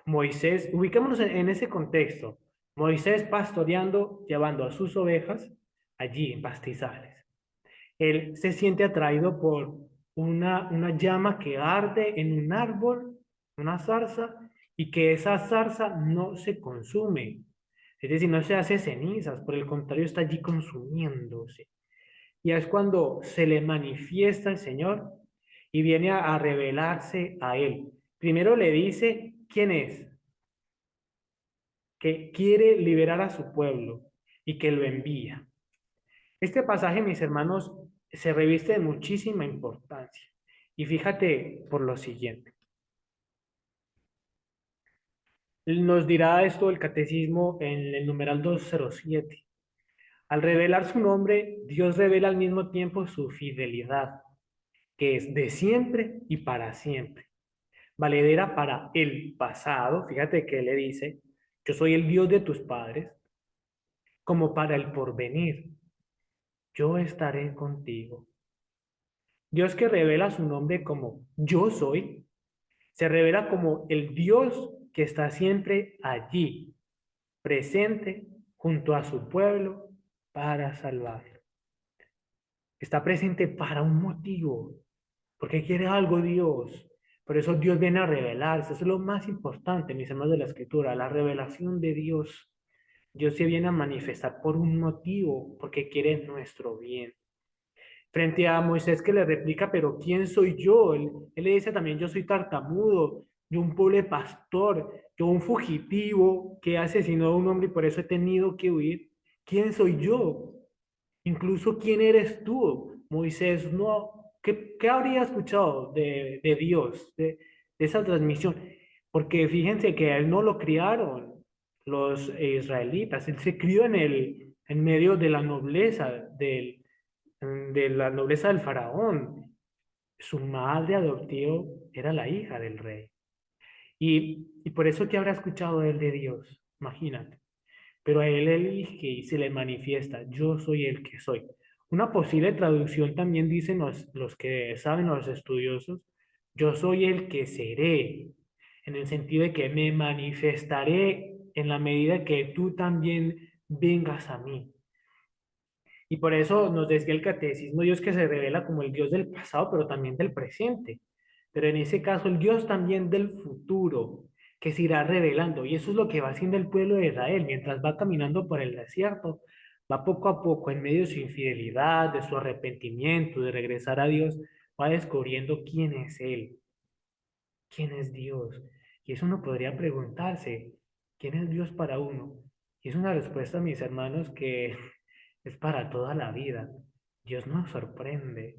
Moisés, ubicémonos en ese contexto. Moisés pastoreando, llevando a sus ovejas allí en pastizales. Él se siente atraído por una llama que arde en un árbol, una zarza, y que esa zarza no se consume. Es decir, no se hace cenizas, por el contrario, está allí consumiéndose. Y es cuando se le manifiesta el Señor y viene a revelarse a él. Primero le dice quién es, que quiere liberar a su pueblo y que lo envía. Este pasaje, mis hermanos, se reviste de muchísima importancia. Y fíjate por lo siguiente. Nos dirá esto el catecismo en el numeral 207. Al revelar su nombre, Dios revela al mismo tiempo su fidelidad, que es de siempre y para siempre. Valedera para el pasado, fíjate que le dice, yo soy el Dios de tus padres, como para el porvenir, yo estaré contigo. Dios que revela su nombre como yo soy, se revela como el Dios que está siempre allí, presente junto a su pueblo para salvarlo. Está presente para un motivo, porque quiere algo Dios. Por eso Dios viene a revelarse. Eso es lo más importante, mis hermanos de la Escritura, la revelación de Dios. Dios se viene a manifestar por un motivo, porque quiere nuestro bien. frente a Moisés que le replica, pero ¿quién soy yo? Él le dice también, yo soy tartamudo, yo un pobre pastor, yo un fugitivo que asesinó a un hombre y por eso he tenido que huir. ¿Quién soy yo? Incluso, ¿quién eres tú? Moisés, no, ¿qué habría escuchado de Dios, de esa transmisión? Porque fíjense que a él no lo criaron los israelitas, él se crió en medio de la nobleza, de la nobleza del faraón. Su madre adoptiva era la hija del rey. Y por eso, ¿qué habrá escuchado él de Dios? Imagínate. Pero a él elige y se le manifiesta, yo soy el que soy. Una posible traducción también dicen los que saben, los estudiosos, yo soy el que seré, en el sentido de que me manifestaré en la medida que tú también vengas a mí. Y por eso nos decía el catecismo, Dios que se revela como el Dios del pasado, pero también del presente. Pero en ese caso, el Dios también del futuro, que se irá revelando. Y eso es lo que va haciendo el pueblo de Israel mientras va caminando por el desierto. Va poco a poco, en medio de su infidelidad, de su arrepentimiento, de regresar a Dios, va descubriendo quién es Él, quién es Dios. Y eso uno podría preguntarse, ¿quién es Dios para uno? Y es una respuesta, mis hermanos, que es para toda la vida. Dios nos sorprende.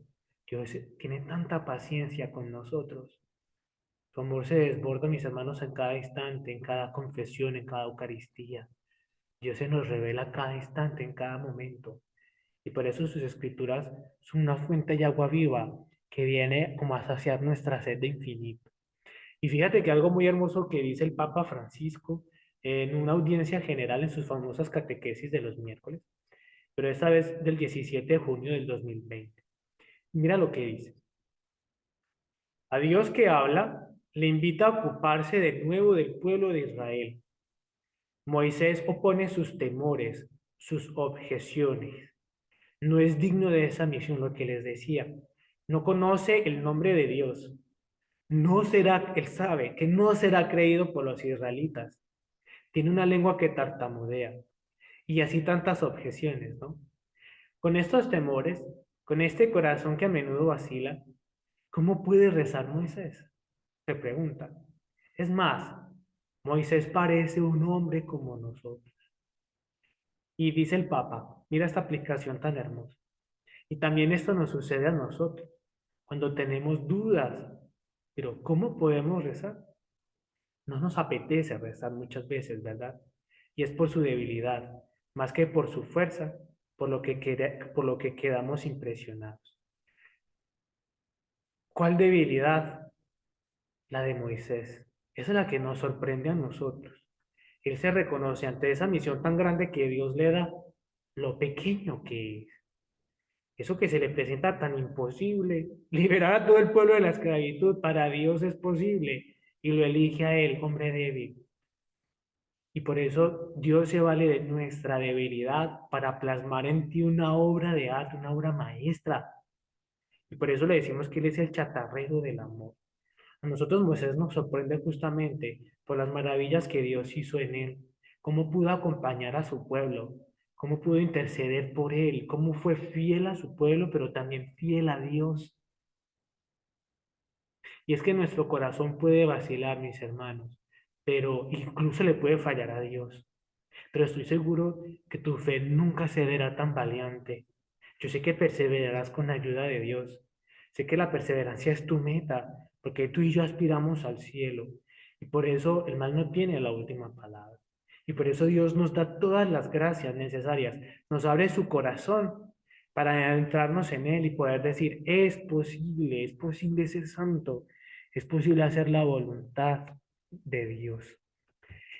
Dios tiene tanta paciencia con nosotros. Su amor se desborda, mis hermanos, en cada instante, en cada confesión, en cada Eucaristía. Dios se nos revela a cada instante, en cada momento. Y por eso sus escrituras son una fuente de agua viva que viene como a saciar nuestra sed de infinito. Y fíjate que algo muy hermoso que dice el Papa Francisco en una audiencia general en sus famosas catequesis de los miércoles, pero esta vez del 17 de junio del 2020. Mira lo que dice. A Dios que habla, le invita a ocuparse de nuevo del pueblo de Israel. Moisés opone sus temores, sus objeciones. No es digno de esa misión lo que les decía. No conoce el nombre de Dios. No será, él sabe que no será creído por los israelitas. Tiene una lengua que tartamudea. Y así tantas objeciones, ¿no? Con estos temores, con este corazón que a menudo vacila, ¿cómo puede rezar Moisés? Se pregunta. Es más, Moisés parece un hombre como nosotros. Y dice el Papa, mira esta aplicación tan hermosa. Y también esto nos sucede a nosotros, cuando tenemos dudas. Pero ¿cómo podemos rezar? No nos apetece rezar muchas veces, ¿verdad? Y es por su debilidad, más que por su fuerza, por lo que quedamos impresionados. ¿Cuál debilidad? La de Moisés. Esa es la que nos sorprende a nosotros. Él se reconoce ante esa misión tan grande que Dios le da, lo pequeño que es. Eso que se le presenta tan imposible, liberar a todo el pueblo de la esclavitud, para Dios es posible y lo elige a él, hombre débil. Y por eso Dios se vale de nuestra debilidad para plasmar en ti una obra de arte, una obra maestra. Y por eso le decimos que Él es el chatarrero del amor. A nosotros Moisés nos sorprende justamente por las maravillas que Dios hizo en él, cómo pudo acompañar a su pueblo, cómo pudo interceder por él, cómo fue fiel a su pueblo, pero también fiel a Dios. Y es que nuestro corazón puede vacilar, mis hermanos, pero incluso le puede fallar a Dios. Pero estoy seguro que tu fe nunca cederá tan valiente. Yo sé que perseverarás con la ayuda de Dios. Sé que la perseverancia es tu meta, porque tú y yo aspiramos al cielo. Y por eso el mal no tiene la última palabra. Y por eso Dios nos da todas las gracias necesarias. Nos abre su corazón para adentrarnos en él y poder decir, es posible ser santo, es posible hacer la voluntad de Dios.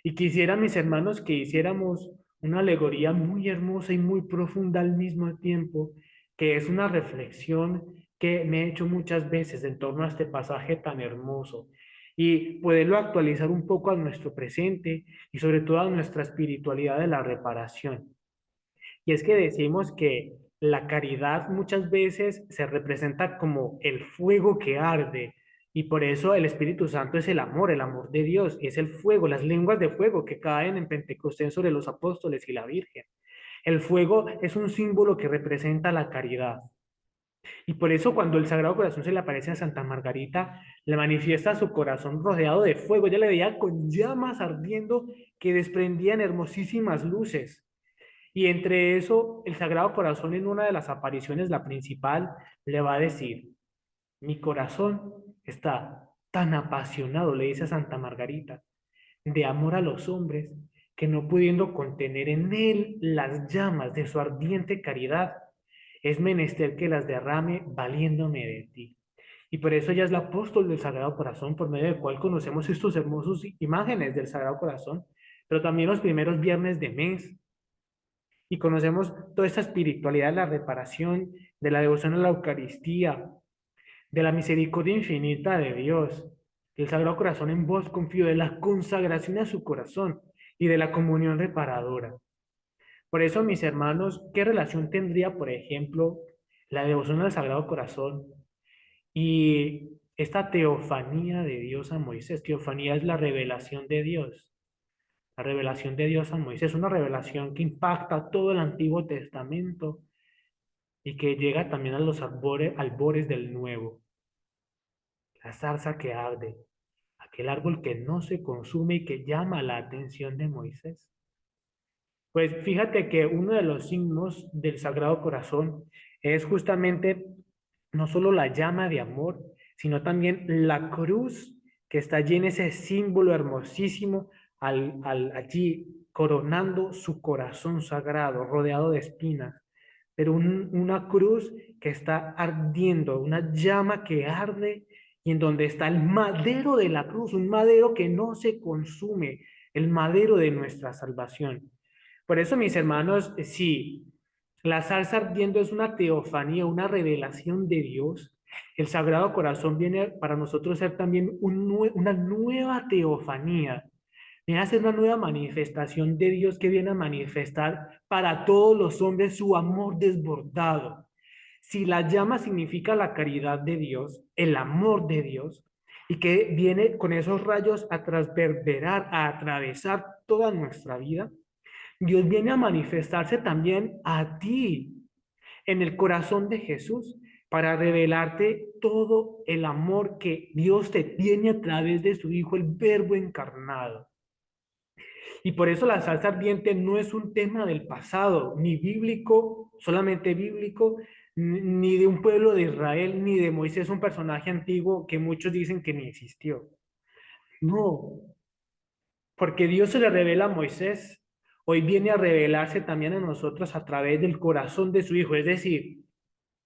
Y quisiera, mis hermanos, que hiciéramos una alegoría muy hermosa y muy profunda al mismo tiempo, que es una reflexión que me he hecho muchas veces en torno a este pasaje tan hermoso y poderlo actualizar un poco a nuestro presente y sobre todo a nuestra espiritualidad de la reparación. Y es que decimos que la caridad muchas veces se representa como el fuego que arde, y por eso el Espíritu Santo es el amor de Dios, es el fuego, las lenguas de fuego que caen en Pentecostés sobre los apóstoles y la Virgen. El fuego es un símbolo que representa la caridad. Y por eso cuando el Sagrado Corazón se le aparece a Santa Margarita, le manifiesta su corazón rodeado de fuego. Ella le veía con llamas ardiendo que desprendían hermosísimas luces. Y entre eso, el Sagrado Corazón en una de las apariciones, la principal, le va a decir, mi corazón está tan apasionado, le dice a Santa Margarita, de amor a los hombres, que no pudiendo contener en él las llamas de su ardiente caridad, es menester que las derrame valiéndome de ti. Y por eso ella es la apóstol del Sagrado Corazón, por medio del cual conocemos estos hermosos imágenes del Sagrado Corazón, pero también los primeros viernes de mes, y conocemos toda esta espiritualidad de la reparación, de la devoción a la Eucaristía, de la misericordia infinita de Dios, del Sagrado Corazón en vos confío, de la consagración a su corazón y de la comunión reparadora. Por eso, mis hermanos, ¿qué relación tendría, por ejemplo, la devoción al Sagrado Corazón y esta teofanía de Dios a Moisés? Teofanía es la revelación de Dios. La revelación de Dios a Moisés, una revelación que impacta todo el Antiguo Testamento y que llega también a los albores del Nuevo. La zarza que arde, aquel árbol que no se consume y que llama la atención de Moisés. Pues fíjate que uno de los signos del Sagrado Corazón es justamente no solo la llama de amor, sino también la cruz que está allí en ese símbolo hermosísimo, allí coronando su corazón sagrado, rodeado de espinas, pero una cruz que está ardiendo, una llama que arde y en donde está el madero de la cruz, un madero que no se consume, el madero de nuestra salvación. Por eso, mis hermanos, sí, la salsa ardiendo es una teofanía, una revelación de Dios. El Sagrado Corazón viene para nosotros ser también una nueva teofanía. Viene a ser una nueva manifestación de Dios que viene a manifestar para todos los hombres su amor desbordado. Si la llama significa la caridad de Dios, el amor de Dios, y que viene con esos rayos a transverberar, a atravesar toda nuestra vida, Dios viene a manifestarse también a ti en el corazón de Jesús para revelarte todo el amor que Dios te tiene a través de su Hijo, el Verbo encarnado. Y por eso la salsa ardiente no es un tema del pasado, ni bíblico, solamente bíblico, ni de un pueblo de Israel, ni de Moisés, un personaje antiguo que muchos dicen que ni existió. No, porque Dios se le revela a Moisés, hoy viene a revelarse también a nosotros a través del corazón de su Hijo, es decir,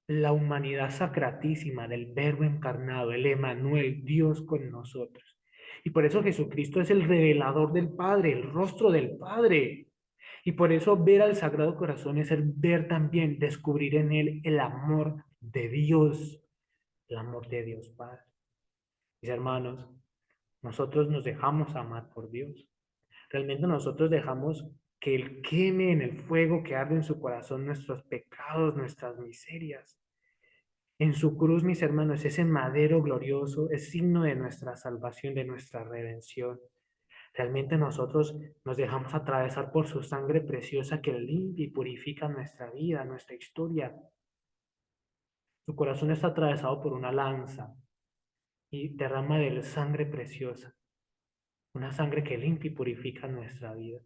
la humanidad sacratísima del Verbo encarnado, el Emanuel, Dios con nosotros. Y por eso Jesucristo es el revelador del Padre, el rostro del Padre. Y por eso ver al Sagrado Corazón es el ver también, descubrir en él el amor de Dios, el amor de Dios Padre. Mis hermanos, nosotros nos dejamos amar por Dios. Realmente nosotros dejamos que Él queme en el fuego que arde en su corazón nuestros pecados, nuestras miserias. En su cruz, mis hermanos, ese madero glorioso es signo de nuestra salvación, de nuestra redención. Realmente nosotros nos dejamos atravesar por su sangre preciosa que limpia y purifica nuestra vida, nuestra historia. Su corazón está atravesado por una lanza y derrama de él sangre preciosa, una sangre que limpia y purifica nuestra vida.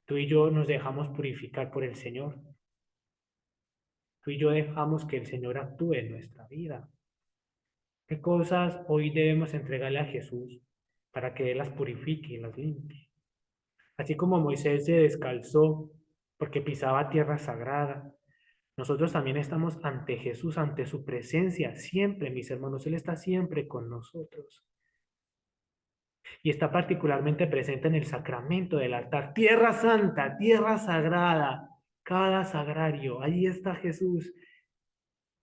Tú y yo nos dejamos purificar por el Señor. Tú y yo dejamos que el Señor actúe en nuestra vida. ¿Qué cosas hoy debemos entregarle a Jesús para que Él las purifique y las limpie? Así como Moisés se descalzó porque pisaba tierra sagrada, nosotros también estamos ante Jesús, ante su presencia, siempre, mis hermanos. Él está siempre con nosotros. Y está particularmente presente en el sacramento del altar. Tierra santa, tierra sagrada, cada sagrario. Ahí está Jesús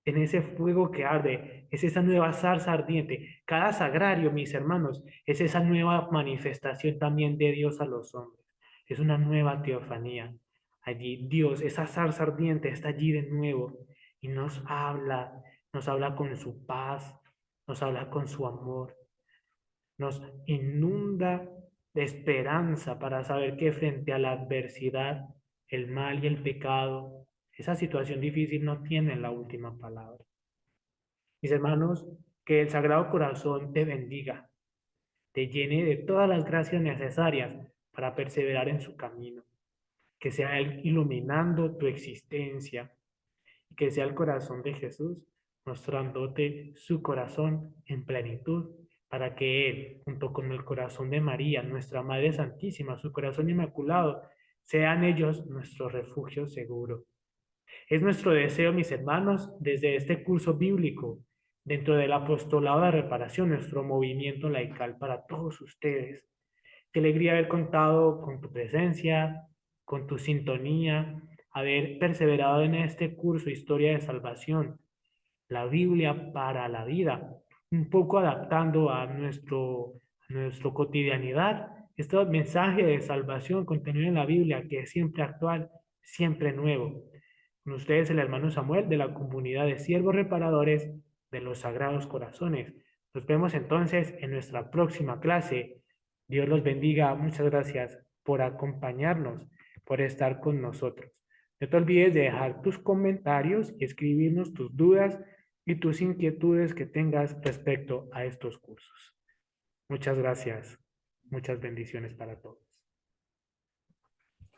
en ese fuego que arde. Es esa nueva zarza ardiente. Cada sagrario, mis hermanos, es esa nueva manifestación también de Dios a los hombres. Es una nueva teofanía. Allí Dios, esa zarza ardiente está allí de nuevo y nos habla con su paz, nos habla con su amor, nos inunda de esperanza para saber que frente a la adversidad, el mal y el pecado, esa situación difícil no tiene la última palabra. Mis hermanos, que el Sagrado Corazón te bendiga, te llene de todas las gracias necesarias para perseverar en su camino, que sea Él iluminando tu existencia y que sea el corazón de Jesús mostrándote su corazón en plenitud para que Él, junto con el corazón de María, nuestra Madre Santísima, su corazón inmaculado, sean ellos nuestro refugio seguro. Es nuestro deseo, mis hermanos, desde este curso bíblico, dentro del apostolado de reparación, nuestro movimiento laical para todos ustedes. Qué alegría haber contado con tu presencia, con tu sintonía, haber perseverado en este curso Historia de Salvación, la Biblia para la vida, un poco adaptando a nuestro cotidianidad este mensaje de salvación contenido en la Biblia que es siempre actual, siempre nuevo. Con ustedes el hermano Samuel de la comunidad de siervos reparadores de los Sagrados Corazones. Nos vemos entonces en nuestra próxima clase. Dios los bendiga. Muchas gracias por acompañarnos, por estar con nosotros. No te olvides de dejar tus comentarios y escribirnos tus dudas y tus inquietudes que tengas respecto a estos cursos. Muchas gracias. Muchas bendiciones para todos.